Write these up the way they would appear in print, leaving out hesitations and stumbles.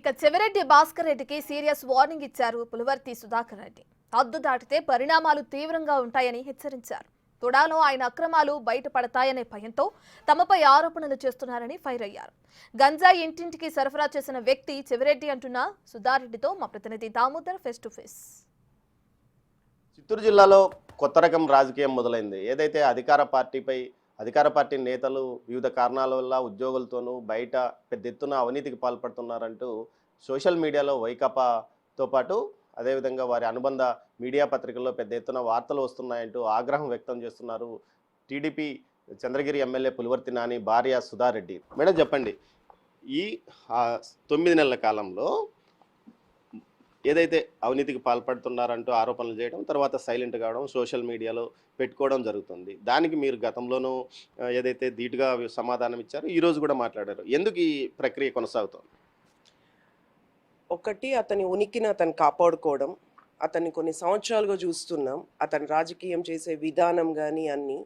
ఇక చెవిరెడ్డి భాస్కర్ రెడ్డికి serious warning ఇచ్చారు పులివర్తి సుధాకర్ రెడ్డి. హద్దు దాటితే పరిణామాలు తీవ్రంగా ఉంటాయని హెచ్చరించారు. తుడాలో ఆయన అక్రమాలు బయటపడతాయనే భయంతో తమపై ఆరోపణలు చేస్తున్నారని ఫైర్ అయ్యారు. గంజాయి ఇంటింటికి సరఫరా చేసిన వ్యక్తి చెవిరెడ్డి అంటున్న సుధారెడ్డితో మా ప్రతినిధి Damodar face to face. Chittoor జిల్లాలో కొత్త రకం రాజకీయం మొదలైంది. ఏదైతే అధికార పార్టీ నేతలు వివిధ కారణాల వల్ల ఉద్యోగులతోనూ బయట పెద్ద ఎత్తున అవినీతికి పాల్పడుతున్నారంటూ సోషల్ మీడియాలో వైకాపాతో పాటు అదేవిధంగా వారి అనుబంధ మీడియా పత్రికల్లో పెద్ద ఎత్తున వార్తలు వస్తున్నాయంటూ ఆగ్రహం వ్యక్తం చేస్తున్నారు టీడీపీ చంద్రగిరి ఎమ్మెల్యే పులివర్తి నాని భార్య సుధారెడ్డి. మేడం చెప్పండి, ఈ 9 నెలల కాలంలో ఏదైతే అవినీతికి పాల్పడుతున్నారంటూ ఆరోపణలు చేయడం, తర్వాత సైలెంట్ కావడం, సోషల్ మీడియాలో పెట్టుకోవడం జరుగుతుంది. దానికి మీరు గతంలోనూ ఏదైతే ధీటుగా సమాధానం ఇచ్చారో ఈరోజు కూడా మాట్లాడారు. ఎందుకు ఈ ప్రక్రియ కొనసాగుతుంది? ఒకటి, అతని ఉనికిని అతను కాపాడుకోవడం. అతన్ని కొన్ని సంవత్సరాలుగా చూస్తున్నాం. అతను రాజకీయం చేసే విధానం కానీ అన్నీ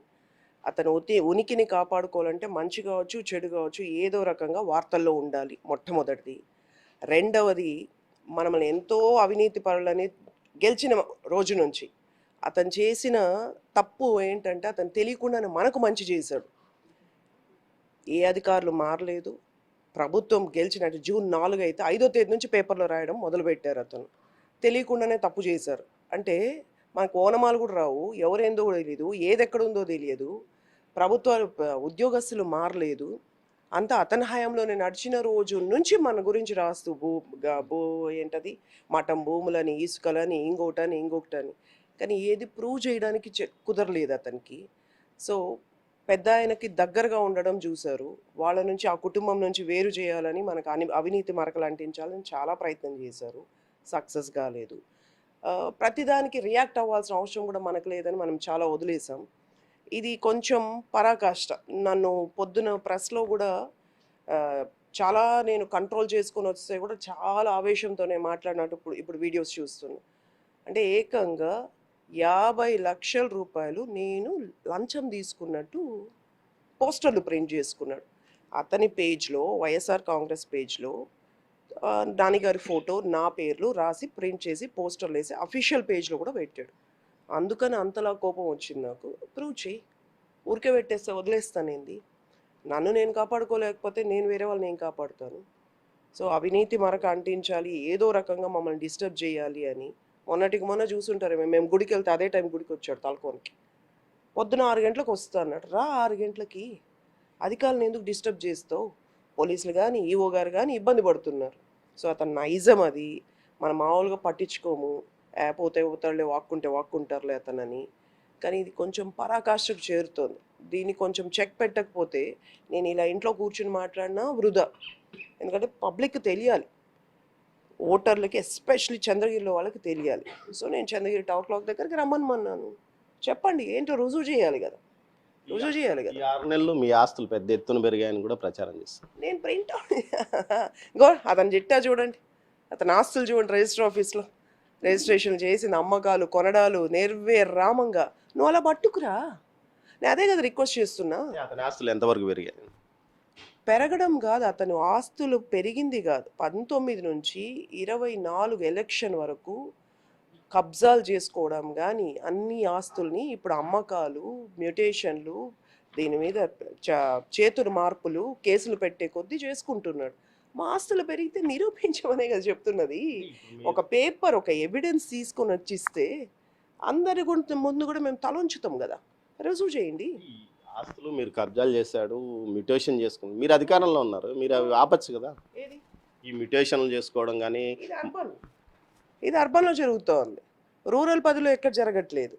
అతను ఉనికిని కాపాడుకోవాలంటే మంచి కావచ్చు చెడు కావచ్చు ఏదో రకంగా వార్తల్లో ఉండాలి మొట్టమొదటిది. రెండవది, మనల్ని ఎంతో అవినీతి పరులని గెలిచిన రోజు నుంచి అతను చేసిన తప్పు ఏంటంటే అతను తెలియకుండానే మనకు మంచి చేశాడు. ఏ అధికారులు మారలేదు. ప్రభుత్వం గెలిచినట్టు June 4 అయితే 5వ తేదీ నుంచి పేపర్లో రాయడం మొదలుపెట్టారు. అతను తెలియకుండానే తప్పు చేశారు. అంటే మనకు ఓనమాలు కూడా రావు, ఎవరేందో కూడా తెలియదు, ఏది ఎక్కడుందో తెలియదు, ప్రభుత్వాలు ఉద్యోగస్తులు మారలేదు. అంతా అతని హయాంలోనే నడిచిన రోజు నుంచి మన గురించి రాస్తూ ఏంటది మఠం భూములని, ఇసుకలని, ఇంకొకటని కానీ ఏది ప్రూవ్ చేయడానికి కుదరలేదు అతనికి. సో పెద్ద ఆయనకి దగ్గరగా ఉండడం చూశారు. వాళ్ళ నుంచి ఆ కుటుంబం నుంచి వేరు చేయాలని మనకు అవినీతి మరకలు అంటించాలని చాలా ప్రయత్నం చేశారు. సక్సెస్ కాలేదు. ప్రతిదానికి రియాక్ట్ అవ్వాల్సిన అవసరం కూడా మనకు లేదని మనం చాలా వదిలేసాం. ఇది కొంచెం పరాకాష్ట. నన్ను పొద్దున ప్రెస్లో కూడా చాలా నేను కంట్రోల్ చేసుకొని వస్తే కూడా చాలా ఆవేశంతోనే మాట్లాడినట్టు ఇప్పుడు వీడియోస్ చూస్తున్నాను. అంటే ఏకంగా 50 లక్షల రూపాయలు నేను లంచం తీసుకున్నట్టు పోస్టర్లు ప్రింట్ చేసుకున్నాడు. అతని పేజ్లో, వైఎస్ఆర్ కాంగ్రెస్ పేజ్లో నాన్నగారి ఫోటో, నా పేర్లు రాసి ప్రింట్ చేసి పోస్టర్లు వేసి అఫీషియల్ పేజ్లో కూడా పెట్టాడు. అందుకని అంతలా కోపం వచ్చింది నాకు. ప్రూవ్ చేయి, ఊరికే పెట్టేస్తే వదిలేస్తానేంది? నన్ను నేను కాపాడుకోలేకపోతే నేను వేరే వాళ్ళని నేను కాపాడుతాను. సో అవినీతి మరక అంటించాలి, ఏదో రకంగా మమ్మల్ని డిస్టర్బ్ చేయాలి అని మొన్న చూసుంటారు. మేము గుడికి వెళ్తే అదే టైం గుడికి వచ్చాడు తలకోనికి. పొద్దున 6 గంటలకు వస్తా అన్నాడు. రా 6 గంటలకి, అధికారులను ఎందుకు డిస్టర్బ్ చేస్తావు? పోలీసులు కానీ ఈఓ గారు కానీ ఇబ్బంది పడుతున్నారు. సో అతను నైజం అది. మనం మామూలుగా పట్టించుకోము, పోతే పోతాడులే, వాక్కుంటారులే అతనని. కానీ ఇది కొంచెం పరాకాష్ఠకు చేరుతోంది. దీన్ని కొంచెం చెక్ పెట్టకపోతే నేను ఇలా ఇంట్లో కూర్చుని మాట్లాడినా వృధా. ఎందుకంటే పబ్లిక్ తెలియాలి, ఓటర్లకి, ఎస్పెషల్లీ చంద్రగిరిలో వాళ్ళకి తెలియాలి. సో నేను చంద్రగిరి టవర్ క్లాక్ దగ్గరికి రమ్మన్నాను. చెప్పండి, ఏంటో రుజువు చేయాలి కదా. ఈ 6 నెలలు మీ ఆస్తులు పెద్ద ఎత్తున పెరిగాయని కూడా ప్రచారం చేస్తారు. నేను ప్రింట్ అతను చిట్టా చూడండి, అతని ఆస్తులు చూడండి. రిజిస్టర్ ఆఫీస్లో రిజిస్ట్రేషన్ చేసిన అమ్మకాలు, కొనడాలు నిర్విరామంగా. నువ్వు అలా పట్టుకురా. నేను అదే కదా రిక్వెస్ట్ చేస్తున్నా. అతని ఆస్తులు ఎంతవరకు పెరిగాయి? పెరగడం కాదు, అతను ఆస్తులు పెరిగింది కాదు. 19 నుంచి 24 ఎలక్షన్ వరకు కబ్జాలు చేసుకోవడం కానీ అన్ని ఆస్తుల్ని ఇప్పుడు అమ్మకాలు, మ్యూటేషన్లు, దీని మీద చేతులు మార్పులు, కేసులు పెట్టే కొద్దీ చేసుకుంటున్నాడు. మా ఆస్తులు పెరిగితే నిరూపించమనే కదా చెప్తున్నది. ఒక పేపర్, ఒక ఎవిడెన్స్ తీసుకొని వచ్చిస్తే అందరి ముందు కూడా మేము తలొంచుతాం కదా. రుజువు చేయండి. ఆస్తులు మీరు కబ్జాలు చేశాడు, మ్యూటేషన్ చేసుకుని మీరు అధికారంలో ఉన్నారు, మీరు అవి ఆపచ్చు కదా. ఈ మ్యూటేషన్లు చేసుకోవడం కానీ ఇది అర్బన్లో జరుగుతోంది. రూరల్ పదిలో ఎక్కడ జరగట్లేదు.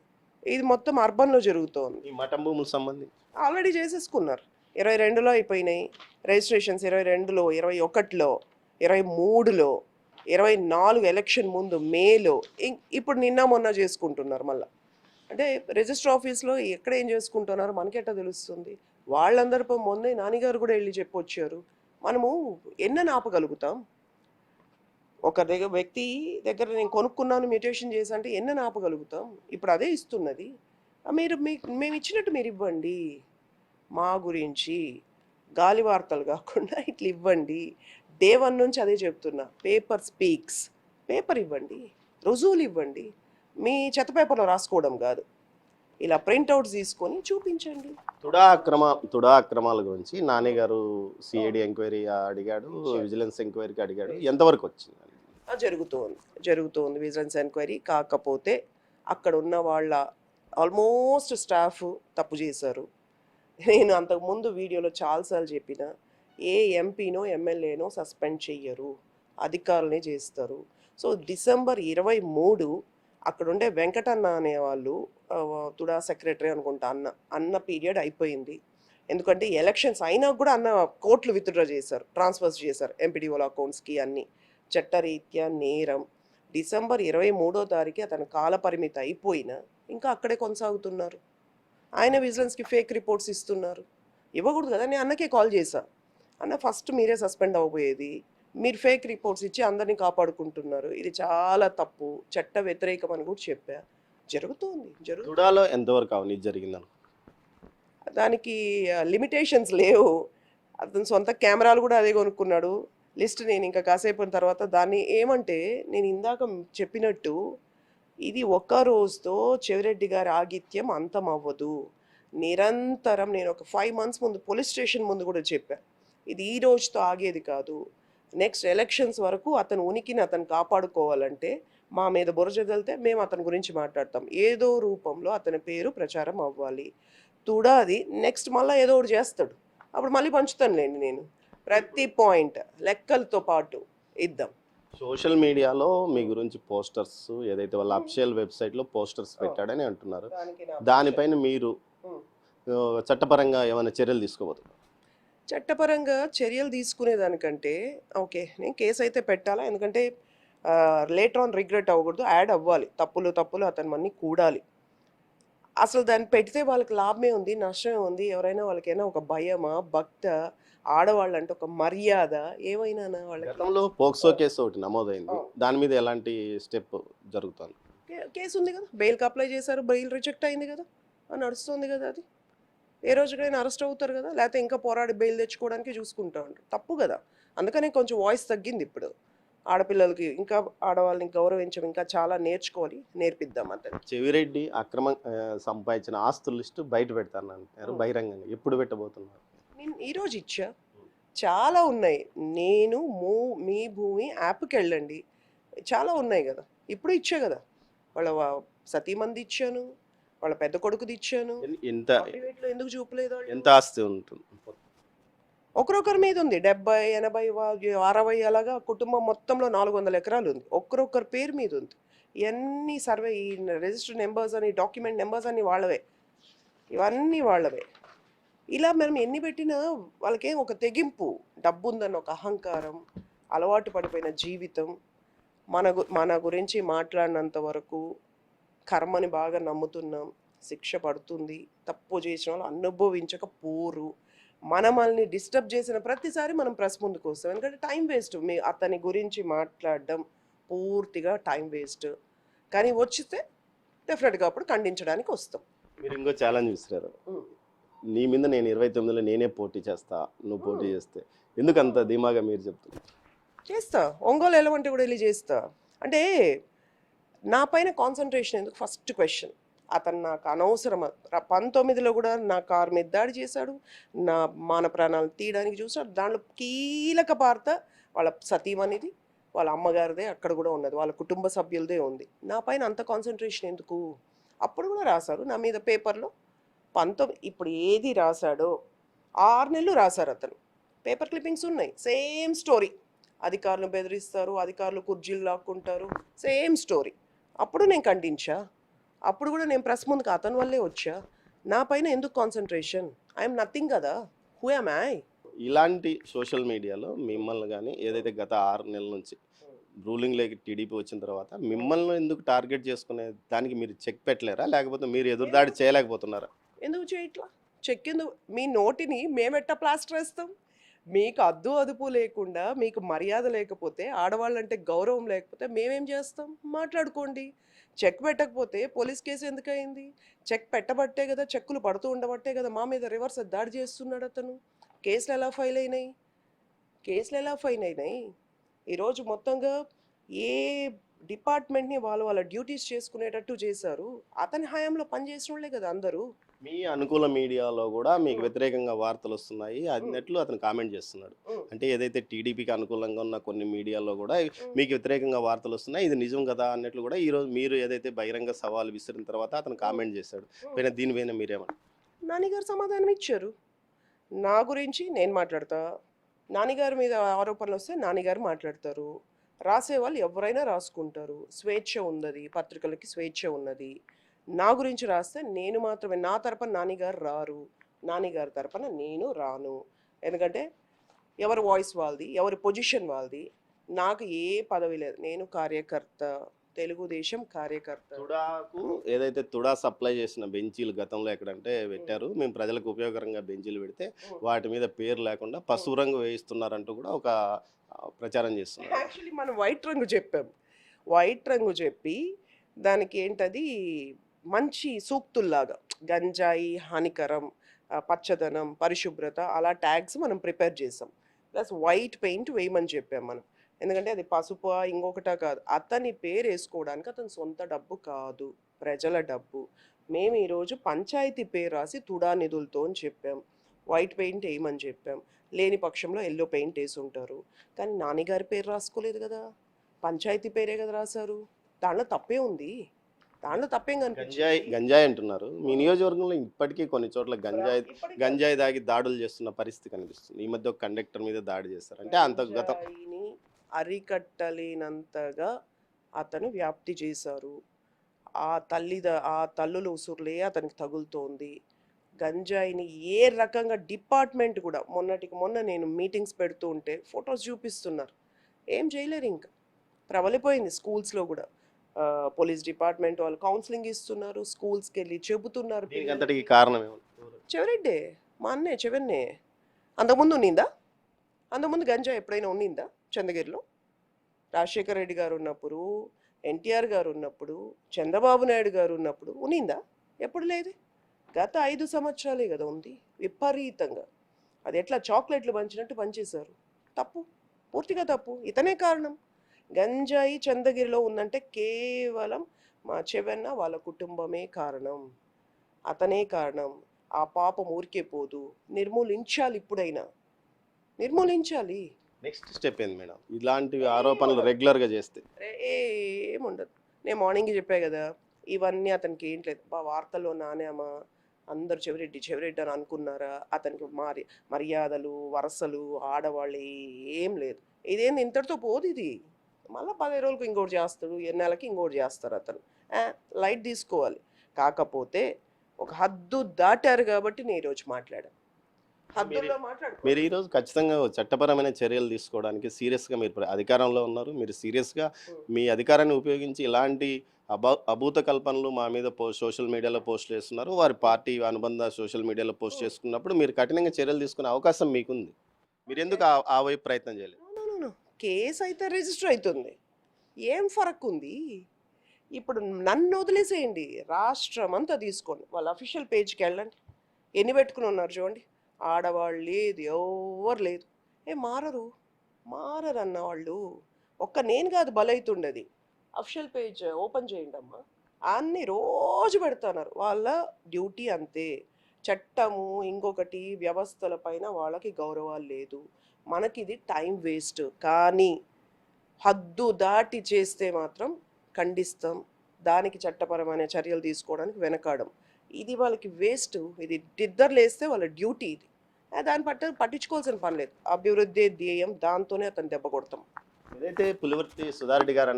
ఇది మొత్తం అర్బన్లో జరుగుతోంది. ఈ మఠం భూములకు సంబంధించి ఆల్రెడీ చేసేసుకున్నారు. 22లో అయిపోయినాయి రిజిస్ట్రేషన్స్, 22లో, 21లో, 23లో, 24 ఎలక్షన్ ముందు మేలో, ఇప్పుడు నిన్న మొన్న చేసుకుంటున్నారు మళ్ళీ. అంటే రిజిస్టర్ ఆఫీస్లో ఎక్కడ ఏం చేసుకుంటున్నారో మనకెట్టా తెలుస్తుంది? వాళ్ళందరిపై మొన్నే నాన్నగారు కూడా వెళ్ళి చెప్పొచ్చారు. మనము ఎన్నని ఆపగలుగుతాం? ఒక వ్యక్తి దగ్గర నేను కొనుక్కున్నాను, మ్యూటేషన్ చేసి అంటే ఎన్నని ఆపగలుగుతాం? ఇప్పుడు అదే ఇస్తున్నది. మేము ఇచ్చినట్టు మీరు ఇవ్వండి. మా గురించి గాలి వార్తలు కాకుండా ఇట్లా ఇవ్వండి. డే 1 నుంచి అదే చెప్తున్నా, పేపర్ స్పీక్స్. పేపర్ ఇవ్వండి, రుజువులు ఇవ్వండి, మీ చెత్త పేపర్లో రాసుకోవడం కాదు, ఇలా ప్రింట్అవుట్స్ తీసుకొని చూపించండి. తుడా అక్రమాల గురించి నాని గారు సిఐడి ఎంక్వైరీ అడిగాడు, విజిలెన్స్ ఎంక్వైరీకి అడిగాడు, ఎంతవరకు వచ్చింది? జరుగుతుంది విజిలెన్స్ ఎంక్వైరీ. కాకపోతే అక్కడ ఉన్న వాళ్ళ ఆల్మోస్ట్ స్టాఫ్ తప్పు చేశారు. నేను అంతకుముందు వీడియోలో చాలాసార్లు చెప్పిన, ఏ ఎంపీనో ఎమ్మెల్యేనో సస్పెండ్ చెయ్యరు, అధికారులనే చేస్తారు. సో డిసెంబర్ 23 అక్కడ ఉండే వెంకటన్న అనేవాళ్ళు, తుడా సెక్రటరీ అనుకుంటా, అన్న పీరియడ్ అయిపోయింది. ఎందుకంటే ఎలక్షన్స్ అయినా కూడా అన్న కోట్లు విత్డ్రా చేశారు, ట్రాన్స్ఫర్స్ చేశారు ఎంపీడీఓల అకౌంట్స్కి, అన్ని చట్టరీత్యా నేరం. డిసెంబర్ 23వ తారీఖు అతని కాల పరిమితి అయిపోయినా ఇంకా అక్కడే కొనసాగుతున్నారు. ఆయన విజిలెన్స్కి ఫేక్ రిపోర్ట్స్ ఇస్తున్నారు. ఇవ్వకూడదు కదా. నేను అన్నకే కాల్ చేశా, అన్న ఫస్ట్ మీరే సస్పెండ్ అవ్వబోయేది, మీరు ఫేక్ రిపోర్ట్స్ ఇచ్చి అందరినీ కాపాడుకుంటున్నారు, ఇది చాలా తప్పు, చట్ట వ్యతిరేకం అని కూడా చెప్పా. జరుగుతుంది. తుడాలో ఎంతవరకు అవినీతి జరిగిందని? దానికి లిమిటేషన్స్ లేవు. అతను సొంత కెమెరాలు కూడా అదే కొనుక్కున్నాడు. లిస్ట్ నేను ఇంకా కాసేపు తర్వాత దాన్ని ఏమంటే, నేను ఇందాక చెప్పినట్టు ఇది ఒక్క రోజుతో చెవిరెడ్డి గారి ఆగిత్యం అంతం అవ్వదు. నిరంతరం నేను ఒక 5 months ముందు పోలీస్ స్టేషన్ ముందు కూడా చెప్పా, ఇది ఈ రోజుతో ఆగేది కాదు. నెక్స్ట్ ఎలక్షన్స్ వరకు అతను ఉనికిని అతను కాపాడుకోవాలంటే మా మీద బురజగలితే మేము అతని గురించి మాట్లాడతాం. ఏదో రూపంలో అతని పేరు ప్రచారం అవ్వాలి. తుడాది నెక్స్ట్ మళ్ళీ ఏదో ఒకటి చేస్తాడు, అప్పుడు మళ్ళీ పంచుతానులేండి నేను. ప్రతి పాయింట్ లెక్కలతో పాటు ఇద్దాం. సోషల్ మీడియాలో మీ గురించి పోస్టర్స్, ఏదైతే వాళ్ళ అఫిషియల్ వెబ్సైట్లో పోస్టర్స్ పెట్టాడని అంటున్నారు, దానిపైన మీరు చట్టపరంగా ఏమైనా చర్యలు తీసుకోబోతున్నారు? చట్టపరంగా చర్యలు తీసుకునేదానికంటే ఓకే, నేను కేసు అయితే పెట్టాలా, ఎందుకంటే లేటర్ ఆన్ రిగ్రెట్ అవ్వకూడదు, యాడ్ అవ్వాలి, తప్పులు అతను అన్నీ కూడాలి. అసలు దాన్ని పెడితే వాళ్ళకి లాభమే ఉంది, నష్టమే ఉంది. ఎవరైనా వాళ్ళకైనా ఒక భయమా, భక్త, ఆడవాళ్ళంటే ఒక మర్యాద ఏమైనా వాళ్ళకి. గతంలో పోక్సో కేసు ఒకటి నమోదైంది, దాని మీద ఎలాంటి స్టెప్ జరుగుతుంది? కేసు ఉంది కదా, బెయిల్కి అప్లై చేశారు, బెయిల్ రిజెక్ట్ అయింది కదా, నడుస్తుంది కదా. అది ఏ రోజుకైనా అరెస్ట్ అవుతారు కదా, లేకపోతే ఇంకా పోరాడి బెయిల్ తెచ్చుకోవడానికి చూసుకుంటా ఉంటారు. తప్పు కదా. అందుకనే కొంచెం వాయిస్ తగ్గింది ఇప్పుడు. ఆడపిల్లలకి ఇంకా ఆడవాళ్ళని గౌరవించడం ఇంకా చాలా నేర్పిద్దాం అంతే. చెవిరెడ్డి సంపాదించిన ఆస్తుల లిస్టు బయట పెడతాను అంటారు బహిరంగంగా, ఎప్పుడు పెట్టబోతున్నారు? నేను ఈరోజు ఇచ్చా, చాలా ఉన్నాయి. నేను మీ భూమి యాప్కి వెళ్ళండి, చాలా ఉన్నాయి కదా. ఇప్పుడు ఇచ్చా కదా, వాళ్ళ సతీమంది ఇచ్చాను, వాళ్ళ పెద్ద కొడుకుది ఇచ్చాను. ఎందుకు చూపలేదు? ఎంత ఆస్తి ఉంటుంది? ఒకరొకరి మీద ఉంది, 70, 80, 60 అలాగా. కుటుంబం మొత్తంలో 400 ఎకరాలు ఉంది, ఒక్కరొక్కరి పేరు మీద ఉంది. ఇవన్నీ సర్వే, ఈ రిజిస్టర్ నెంబర్స్ అని, డాక్యుమెంట్ నెంబర్స్ అన్ని వాళ్ళవే, ఇవన్నీ వాళ్ళవే. ఇలా మనం ఎన్ని పెట్టినా వాళ్ళకేం ఒక తెగింపు, డబ్బు ఉందన్న ఒక అహంకారం, అలవాటు పడిపోయిన జీవితం. మన గురించి మాట్లాడినంత వరకు కర్మని బాగా నమ్ముతున్నాం, శిక్ష పడుతుంది. తప్పు చేసిన వాళ్ళు అనుభవించకపోరు. మనల్ని డిస్టర్బ్ చేసిన ప్రతిసారి మనం ప్రెస్ ముందుకు వస్తాం, ఎందుకంటే టైం వేస్ట్. అతని గురించి మాట్లాడడం పూర్తిగా టైం వేస్ట్. కానీ వచ్చితే డెఫినెట్గా అప్పుడు ఖండించడానికి వస్తాం. మీరు ఇంకో ఛాలెంజ్ ఇస్తారు, నీ మీద నేను 29లో నేనే పోటీ చేస్తా, నువ్వు పోటీ చేస్తే. ఎందుకు అంత ధీమాగా మీరు చెప్తున్నారు? చేస్తా, ఒంగోలు ఎలవంటి కూడా వెళ్ళి చేస్తా. అంటే నా పైన కాన్సన్ట్రేషన్ ఎందుకు? ఫస్ట్ క్వశ్చన్, అతను నాకు అనవసరం. 19లో కూడా నా కారు మీద దాడి చేశాడు, నా మాన ప్రాణాలు తీయడానికి చూశాడు. దాంట్లో కీలక పాత్ర వాళ్ళ సతీమణిది, వాళ్ళ అమ్మగారిదే అక్కడ కూడా ఉన్నది, వాళ్ళ కుటుంబ సభ్యులదే ఉంది. నా పైన అంత కాన్సన్ట్రేషన్ ఎందుకు? అప్పుడు కూడా రాశారు నా మీద పేపర్లో. 19 ఇప్పుడు ఏది రాశాడో 6 నెలలు రాశారు అతను. పేపర్ క్లిప్పింగ్స్ ఉన్నాయి, సేమ్ స్టోరీ. అధికారులను బెదిరిస్తారు, అధికారులు కుర్జీలు లాక్కుంటారు, సేమ్ స్టోరీ. అప్పుడు నేను ఖండించా, అప్పుడు కూడా నేను ప్రెస్ ముందుకు అతని వల్లే వచ్చా. నా పైన ఎందుకు కాన్సన్ట్రేషన్? ఐఎమ్ నథింగ్ కదా, హూ యామ్ ఐ? ఇలాంటి సోషల్ మీడియాలో మిమ్మల్ని కానీ, ఏదైతే గత 6 నెలల నుంచి రూలింగ్లోకి టీడీపీ వచ్చిన తర్వాత మిమ్మల్ని ఎందుకు టార్గెట్ చేసుకునే దానికి మీరు చెక్ పెట్టలేరా, లేకపోతే మీరు ఎదురుదాడి చేయలేకపోతున్నారా? ఎందుకు చేయట్లా? చెక్ ఎందుకు? మీ నోటిని మేమెట్టా ప్లాస్టర్ వేస్తాం? మీకు అద్దు అదుపు లేకుండా, మీకు మర్యాద లేకపోతే, ఆడవాళ్ళంటే గౌరవం లేకపోతే మేమేం చేస్తాం? మాట్లాడుకోండి. చెక్ పెట్టకపోతే పోలీస్ కేసు ఎందుకు అయింది? చెక్ పెట్టబట్టే కదా, చెక్కులు పడుతూ ఉండబట్టే కదా మా మీద రివర్స్ దాడి చేస్తున్నాడు అతను. కేసులు ఎలా ఫైల్ అయినాయి? కేసులు ఎలా ఫైన్ అయినాయి? ఈరోజు మొత్తంగా ఏ డిపార్ట్మెంట్ని వాళ్ళు వాళ్ళ డ్యూటీస్ చేసుకునేటట్టు చేశారు. అతని హయాంలో పనిచేసిన వాళ్ళే కదా అందరూ. మీ అనుకూల మీడియాలో కూడా మీకు వ్యతిరేకంగా వార్తలు వస్తున్నాయి అన్నట్లు అతను కామెంట్ చేస్తున్నాడు. అంటే ఏదైతే టీడీపీకి అనుకూలంగా ఉన్న కొన్ని మీడియాలో కూడా మీకు వ్యతిరేకంగా వార్తలు వస్తున్నాయి, ఇది నిజం కదా అన్నట్లు కూడా ఈరోజు మీరు ఏదైతే బహిరంగ సవాలు విసిరిన తర్వాత అతను కామెంట్ చేశాడు. పైన దీనిపైన మీరేమన్నా? నానిగారు సమాధానం ఇచ్చారు. నా గురించి నేను మాట్లాడతా, నానిగారి మీద ఆరోపణలు వస్తే నానిగారు మాట్లాడతారు. రాసేవాళ్ళు ఎవరైనా రాసుకుంటారు. స్వేచ్ఛ ఉన్నది, పత్రికలకి స్వేచ్ఛ ఉన్నది. నా గురించి రాస్తే నేను మాత్రమే, నా తరపున నానిగారు రారు, నానిగారి తరపున నేను రాను. ఎందుకంటే ఎవరి వాయిస్ వాళ్ళది, ఎవరి పొజిషన్ వాళ్ళది. నాకు ఏ పదవి లేదు. నేను కార్యకర్త, తెలుగుదేశం కార్యకర్త. తుడాకు ఏదైతే తుడా సప్లై చేసిన బెంచీలు గతంలో ఎక్కడంటే పెట్టారు, మేము ప్రజలకు ఉపయోగకరంగా బెంచీలు పెడితే వాటి మీద పేరు లేకుండా పసుపు రంగు వేయిస్తున్నారంటూ కూడా ఒక ప్రచారం చేస్తున్నారు. యాక్చువల్లీ మనం వైట్ రంగు చెప్పాం. వైట్ రంగు చెప్పి దానికి ఏంటది మంచి సూక్తుల్లాగా గంజాయి హానికరం, పచ్చదనం, పరిశుభ్రత అలా ట్యాగ్స్ మనం ప్రిపేర్ చేసాం. ప్లస్ వైట్ పెయింట్ వేయమని చెప్పాం మనం. ఎందుకంటే అది పసుపు ఇంకొకటా కాదు, అతని పేరు వేసుకోవడానికి అతని సొంత డబ్బు కాదు, ప్రజల డబ్బు. మేము ఈరోజు పంచాయతీ పేరు రాసి తుడా నిధులతో అని చెప్పాం. వైట్ పెయింట్ వేయమని చెప్పాం. లేని పక్షంలో ఎల్లో పెయింట్ వేసి ఉంటారు. కానీ నాన్నగారి పేరు రాసుకోలేదు కదా, పంచాయతీ పేరే కదా రాశారు. దాంట్లో తప్పే ఉంది, దాంట్లో తప్పేం గంజాయి గంజాయి అంటున్నారు. మీ నియోజకవర్గంలో ఇప్పటికీ కొన్ని చోట్ల గంజాయి దాగి దాడులు చేస్తున్న పరిస్థితి కనిపిస్తుంది. ఈ మధ్య ఒక కండక్టర్ మీద దాడి చేస్తారు. అంటే అంత గతం అరికట్టలేనంతగా అతను వ్యాప్తి చేశారు. ఆ తల్లుల ఉసురులే అతనికి తగులుతోంది. గంజాయిని ఏ రకంగా డిపార్ట్మెంట్ కూడా మొన్నటికి మొన్న నేను మీటింగ్స్ పెడుతూ ఉంటే ఫొటోస్ చూపిస్తున్నారు. ఏం చేయలేరు, ఇంకా ప్రబలిపోయింది. స్కూల్స్లో కూడా పోలీస్ డిపార్ట్మెంట్ వాళ్ళు కౌన్సిలింగ్ ఇస్తున్నారు, స్కూల్స్కి వెళ్ళి చెబుతున్నారు. అంతటికి కారణం చెవిరెడ్డే, మా అన్నే చెవెన్నే. అంతకుముందు ఉన్నిందా? అంతకుముందు గంజాయి ఎప్పుడైనా ఉన్నిందా చంద్రగిరిలో? రాజశేఖర రెడ్డి గారు ఉన్నప్పుడు, ఎన్టీఆర్ గారు ఉన్నప్పుడు, చంద్రబాబు నాయుడు గారు ఉన్నప్పుడు ఉన్నిందా? ఎప్పుడు లేదు. గత 5 సంవత్సరాలే కదా ఉంది విపరీతంగా. అది ఎట్లా చాక్లెట్లు పంచినట్టు పనిచేశారు. తప్పు, పూర్తిగా తప్పు. ఇతనే కారణం. గంజాయి చంద్రగిరిలో ఉందంటే కేవలం మా చెవెన్న వాళ్ళ కుటుంబమే కారణం, అతనే కారణం. ఆ పాపం ఊరికే పోదు, నిర్మూలించాలి. ఇప్పుడైనా నిర్మూలించాలి. నెక్స్ట్ స్టెప్ ఏంది మేడం ఇలాంటి ఆరోపణలు రెగ్యులర్గా చేస్తే? ఏముండదు. నేను మార్నింగ్ చెప్పా కదా, ఇవన్నీ అతనికి ఏంట్లేదు. వార్తల్లో నానేమా అందరు చెవిరెడ్డి అని అనుకున్నారా? అతనికి మర్యాదలు, వరసలు, ఆడవాళ్ళు ఏం లేదు. ఇదేంది ఇంతటితో పోదు. ఇది మళ్ళీ 15 రోజులకు ఇంకోటి చేస్తాడు, నెలకి ఇంకోటి చేస్తారు. అతను లైట్ తీసుకోవాలి. కాకపోతే ఒక హద్దు దాటారు కాబట్టి నేను ఈరోజు మాట్లాడాను. మీరు ఈరోజు ఖచ్చితంగా చట్టపరమైన చర్యలు తీసుకోవడానికి సీరియస్గా మీరు అధికారంలో ఉన్నారు. మీరు సీరియస్గా మీ అధికారాన్ని ఉపయోగించి ఇలాంటి అభూత కల్పనలు మా మీద సోషల్ మీడియాలో పోస్ట్ చేస్తున్నారు. వారి పార్టీ అనుబంధ సోషల్ మీడియాలో పోస్ట్ చేసుకున్నప్పుడు మీరు కఠినంగా చర్యలు తీసుకునే అవకాశం మీకుంది. మీరు ఎందుకు ఆ వైపు ప్రయత్నం చేయలేదు? కేసు అయితే రిజిస్టర్ అవుతుంది. ఏం ఫరక్ ఉంది? ఇప్పుడు నన్ను వదిలేసేయండి, రాష్ట్రం అంతా తీసుకోండి, వాళ్ళ అఫీషియల్ పేజ్కి వెళ్ళండి. ఎన్ని పెట్టుకుని ఉన్నారు చూడండి. ఆడవాళ్ళు లేదు, ఎవరు లేదు. మారరు అన్నవాళ్ళు. ఒక్క నేను కాదు బలైతుండేది. అఫీషియల్ పేజ్ ఓపెన్ చేయండి అమ్మా, అన్ని రోజు పెడుతున్నారు. వాళ్ళ డ్యూటీ అంతే. చట్టము ఇంకొకటి వ్యవస్థల పైన వాళ్ళకి గౌరవాలు లేదు. మనకి ఇది టైం వేస్ట్. కానీ హద్దు దాటి చేస్తే మాత్రం ఖండిస్తాం. దానికి చట్టపరమైన చర్యలు తీసుకోవడానికి వెనకాడం. ఇది వాళ్ళకి వేస్ట్. ఇది నిద్రలేస్తే వాళ్ళ డ్యూటీ ఇది. దాన్ని పట్టించుకోవాల్సిన పని లేదు. అభివృద్ధి ధ్యేయం, దాంతోనే అతను దెబ్బ కొడతాం. ఏదైతే పులివర్తి సుధారెడ్డి గారు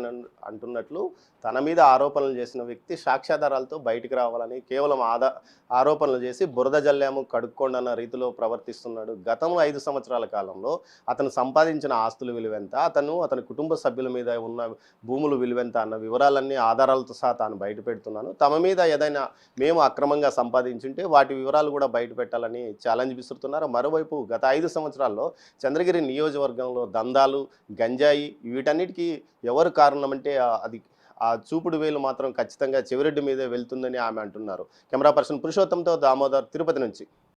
అంటున్నట్లు తన మీద ఆరోపణలు చేసిన వ్యక్తి సాక్ష్యాధారాలతో బయటికి రావాలని కేవలం ఆరోపణలు చేసి బురద జల్లాము కడుక్కోండి అన్న రీతిలో ప్రవర్తిస్తున్నాడు. గతంలో 5 సంవత్సరాల కాలంలో అతను సంపాదించిన ఆస్తుల విలువెంత, అతని కుటుంబ సభ్యుల మీద ఉన్న భూములు విలువెంత అన్న వివరాలన్నీ ఆధారాలతో సహా తాను బయట పెడుతున్నాను. తమ మీద ఏదైనా మేము అక్రమంగా సంపాదించుంటే వాటి వివరాలు కూడా బయట పెట్టాలని ఛాలెంజ్ విసురుతున్నారు. మరోవైపు గత 5 సంవత్సరాల్లో చంద్రగిరి నియోజకవర్గంలో దందాలు, గంజాయి వీటన్నిటికీ ఎవరు కారణం అంటే అది ఆ చూపుడు వేలు మాత్రం ఖచ్చితంగా చెవిరెడ్డి మీదే వెళ్తుందని ఆమె అంటున్నారు. కెమెరా పర్సన్ పురుషోత్తంతో దామోదర్, తిరుపతి నుంచి.